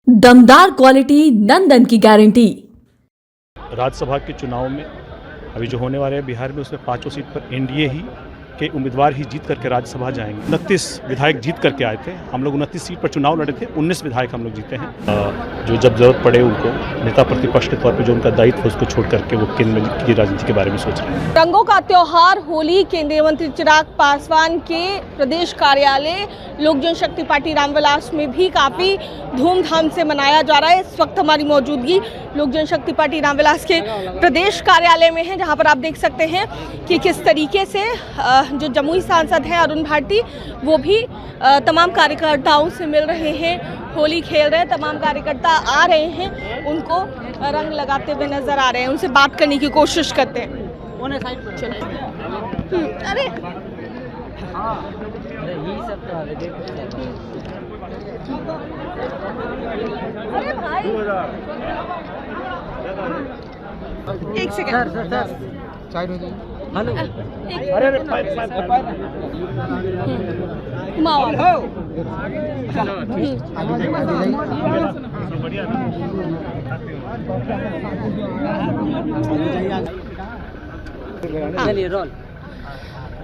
दमदार क्वालिटी नंदन की गारंटी। राज्यसभा के चुनाव में अभी जो होने वाले हैं बिहार में, उसमें 5 सीट पर एनडीए ही के उम्मीदवार ही जीत करके राज्यसभा जाएंगे। 29 विधायक जीत करके आए थे। हम लोग 29 सीट पर चुनाव लड़े थे, 19 विधायक हम लोग जीते हैं। जो जब जरूरत पड़े उनको नेता प्रतिपक्ष के तौर पे जो उनका दायित्व है उसको छोड़ करके वो केंद्र की राजनीति के बारे में सोच रहे हैं। रंगों का त्योहार होली केंद्रीय मंत्री चिराग पासवान के प्रदेश कार्यालय लोक जनशक्ति पार्टी रामविलास में भी काफ़ी धूमधाम से मनाया जा रहा है। इस वक्त हमारी मौजूदगी लोक जनशक्ति पार्टी रामविलास के प्रदेश कार्यालय में है, जहां पर आप देख सकते हैं कि किस तरीके से जो जमुई सांसद हैं अरुण भारती, वो भी तमाम कार्यकर्ताओं से मिल रहे हैं, होली खेल रहे हैं। तमाम कार्यकर्ता आ रहे हैं, उनको रंग लगाते हुए नजर आ रहे हैं, उनसे बात करने की कोशिश करते हैं। अरे अरे भाई एक सेकंड, हेलो, अरे चलिए रोल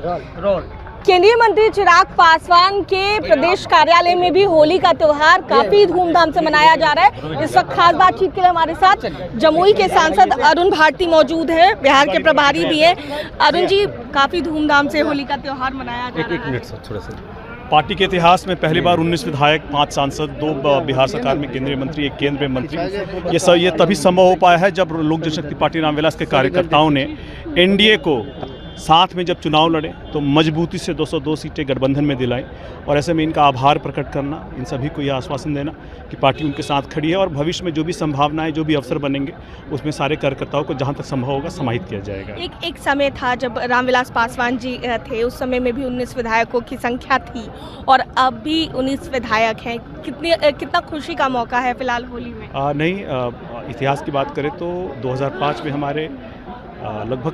रोल रोल। केंद्रीय मंत्री चिराग पासवान के प्रदेश कार्यालय में भी होली का त्योहार काफी धूमधाम से मनाया जा रहा है। इस वक्त खास बातचीत के लिए हमारे साथ जमुई के सांसद अरुण भारती मौजूद है, बिहार के प्रभारी भी है। अरुण जी, काफी धूमधाम से होली का त्योहार मनाया जा रहा है। पार्टी के इतिहास में पहली बार 19 विधायक, 5 सांसद, 2 बिहार सरकार में केंद्रीय मंत्री, एक केंद्रीय मंत्री, ये तभी संभव हो पाया है जब लोक जनशक्ति पार्टी रामविलास के कार्यकर्ताओं ने एनडीए को साथ में जब चुनाव लड़े तो मजबूती से 202 सीटें गठबंधन में दिलाई। और ऐसे में इनका आभार प्रकट करना, इन सभी को यह आश्वासन देना कि पार्टी उनके साथ खड़ी है और भविष्य में जो भी संभावनाएं, जो भी अवसर बनेंगे उसमें सारे कार्यकर्ताओं को जहां तक संभव होगा समाहित किया जाएगा। एक समय था जब रामविलास पासवान जी थे, उस समय में भी 19 विधायकों की संख्या थी और अब भी 19 विधायक हैं। कितना खुशी का मौका है फिलहाल होली में? इतिहास की बात करें तो 2005 में हमारे लगभग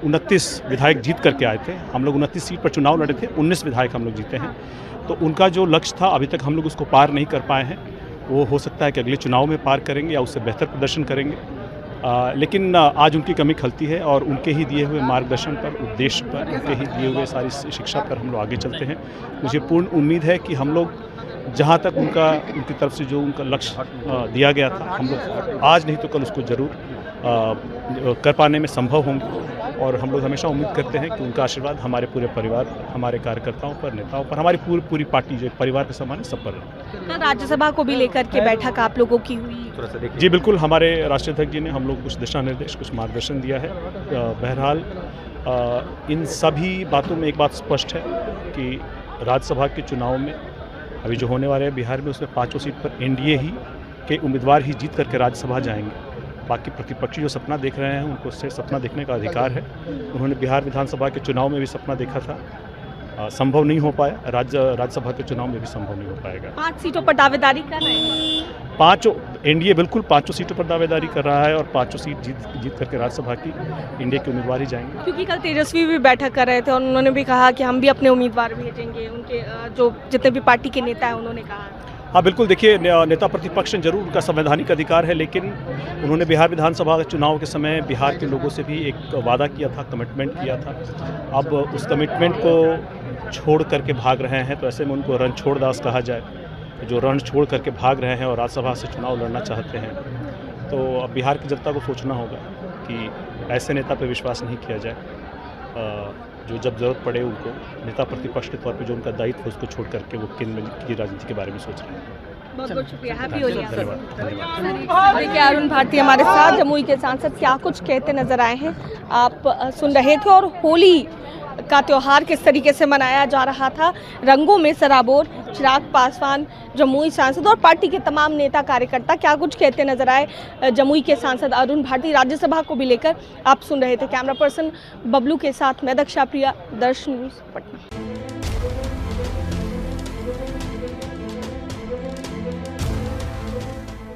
29 विधायक जीत करके आए थे। हम लोग 29 सीट पर चुनाव लड़े थे, 19 विधायक हम लोग जीते हैं। तो उनका जो लक्ष्य था अभी तक हम लोग उसको पार नहीं कर पाए हैं। वो हो सकता है कि अगले चुनाव में पार करेंगे या उससे बेहतर प्रदर्शन करेंगे। लेकिन आज उनकी कमी खलती है और उनके ही दिए हुए मार्गदर्शन पर, उद्देश्य पर, उनके ही दिए हुए सारी शिक्षा पर हम लोग आगे चलते हैं। मुझे पूर्ण उम्मीद है कि हम लोग जहाँ तक उनकी तरफ से जो उनका लक्ष्य दिया गया था, हम लोग आज नहीं तो कल उसको ज़रूर कर पाने में संभव होंगे। और हम लोग हमेशा उम्मीद करते हैं कि उनका आशीर्वाद हमारे पूरे परिवार पर, हमारे कार्यकर्ताओं पर, नेताओं पर, हमारी पूरी पार्टी जो परिवार के समान है, सब पर रहे। राज्यसभा को भी लेकर के बैठक आप लोगों की हुई? जी बिल्कुल, हमारे राष्ट्रीय अध्यक्ष जी ने हम लोग कुछ दिशा निर्देश, कुछ मार्गदर्शन दिया है। बहरहाल इन सभी बातों में एक बात स्पष्ट है कि राज्यसभा के चुनाव में अभी जो होने वाले हैं बिहार में, उसमें 5 सीट पर एनडीए ही के उम्मीदवार ही जीत करके राज्यसभा जाएंगे। बाकी प्रतिपक्षी जो सपना देख रहे हैं उनको से सपना देखने का अधिकार है। उन्होंने बिहार विधानसभा के चुनाव में भी सपना देखा था, संभव नहीं हो पाया। राज्यसभा के चुनाव में भी संभव नहीं हो पाएगा। 5 सीटों पर दावेदारी कर रहे हैं? 5 एनडीए बिल्कुल 5 सीटों पर दावेदारी कर रहा है और 5 सीट जीत करके राज्यसभा की एनडीए के उम्मीदवार ही जाएंगे। क्योंकि कल तेजस्वी भी बैठक कर रहे थे और उन्होंने भी कहा कि हम भी अपने उम्मीदवार भेजेंगे। उनके जो जितने भी पार्टी के नेता हैं उन्होंने कहा। हाँ बिल्कुल, देखिए नेता प्रतिपक्ष जरूर उनका संवैधानिक अधिकार है, लेकिन उन्होंने बिहार विधानसभा चुनाव के समय बिहार के लोगों से भी एक वादा किया था, कमिटमेंट किया था। अब उस कमिटमेंट को छोड़ करके भाग रहे हैं, तो ऐसे में उनको रणछोड़ दास कहा जाए, जो रण छोड़ करके भाग रहे हैं और राज्यसभा से चुनाव लड़ना चाहते हैं। तो अब बिहार की जनता को सोचना होगा कि ऐसे नेता पर विश्वास नहीं किया जाए। जो जब जरूरत पड़े उनको नेता प्रतिपक्ष के तौर पे जो उनका दायित्व है उसको छोड़ करके वो केंद्र की राजनीति के बारे में सोच रहे हैं। बहुत बहुत शुक्रिया, हैप्पी होली। धन्यवाद। देखिए, अरुण भारती हमारे साथ जमुई के सांसद क्या कुछ कहते नजर आए हैं, आप सुन रहे थे। और होली का त्योहार किस तरीके से मनाया जा रहा था, रंगों में सराबोर चिराग पासवान जमुई सांसद और पार्टी के तमाम नेता कार्यकर्ता क्या कुछ कहते नजर आए जमुई के सांसद अरुण भारती राज्यसभा को भी लेकर, आप सुन रहे थे। कैमरा पर्सन बबलू के साथ मैं दक्षा प्रिया, दर्श न्यूज़, पटना।